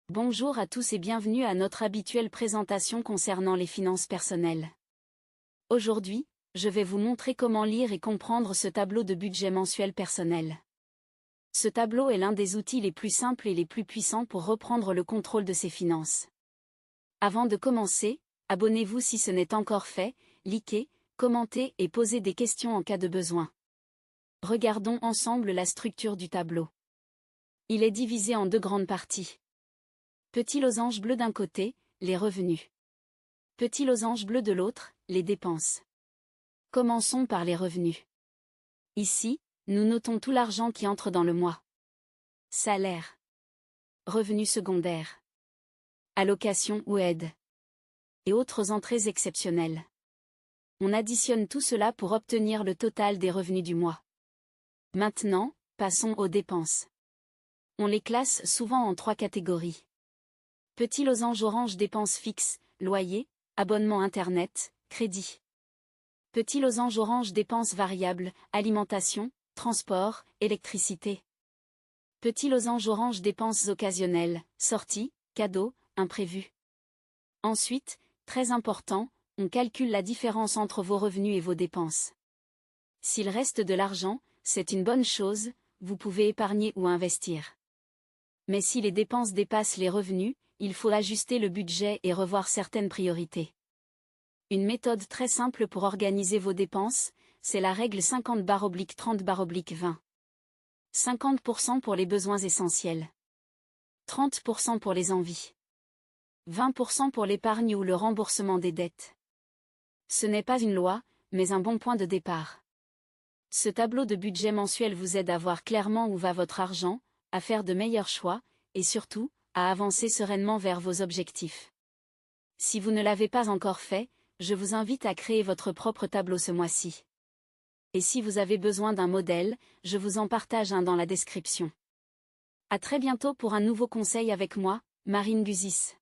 Bonjour à tous et bienvenue à notre habituelle présentation concernant les finances personnelles. Aujourd'hui, je vais vous montrer comment lire et comprendre ce tableau de budget mensuel personnel. Ce tableau est l'un des outils les plus simples et les plus puissants pour reprendre le contrôle de ses finances. Avant de commencer, abonnez-vous si ce n'est encore fait, likez, commentez et posez des questions en cas de besoin. Regardons ensemble la structure du tableau. Il est divisé en deux grandes parties. Petit losange bleu d'un côté, les revenus. Petit losange bleu de l'autre, les dépenses. Commençons par les revenus. Ici, nous notons tout l'argent qui entre dans le mois. Salaire. Revenus secondaires. Allocations ou aides. Et autres entrées exceptionnelles. On additionne tout cela pour obtenir le total des revenus du mois. Maintenant, passons aux dépenses. On les classe souvent en trois catégories. Petit losange orange dépenses fixes, loyer, abonnement internet, crédit. Petit losange orange dépenses variables, alimentation, transport, électricité. Petit losange orange dépenses occasionnelles, sorties, cadeaux, imprévus. Ensuite, très important, on calcule la différence entre vos revenus et vos dépenses. S'il reste de l'argent, c'est une bonne chose, vous pouvez épargner ou investir. Mais si les dépenses dépassent les revenus, il faut ajuster le budget et revoir certaines priorités. Une méthode très simple pour organiser vos dépenses, c'est la règle 50/30/20. 50% pour les besoins essentiels. 30% pour les envies. 20% pour l'épargne ou le remboursement des dettes. Ce n'est pas une loi, mais un bon point de départ. Ce tableau de budget mensuel vous aide à voir clairement où va votre argent, à faire de meilleurs choix, et surtout, à avancer sereinement vers vos objectifs. Si vous ne l'avez pas encore fait, je vous invite à créer votre propre tableau ce mois-ci. Et si vous avez besoin d'un modèle, je vous en partage un dans la description. À très bientôt pour un nouveau conseil avec moi, Marine Guzis.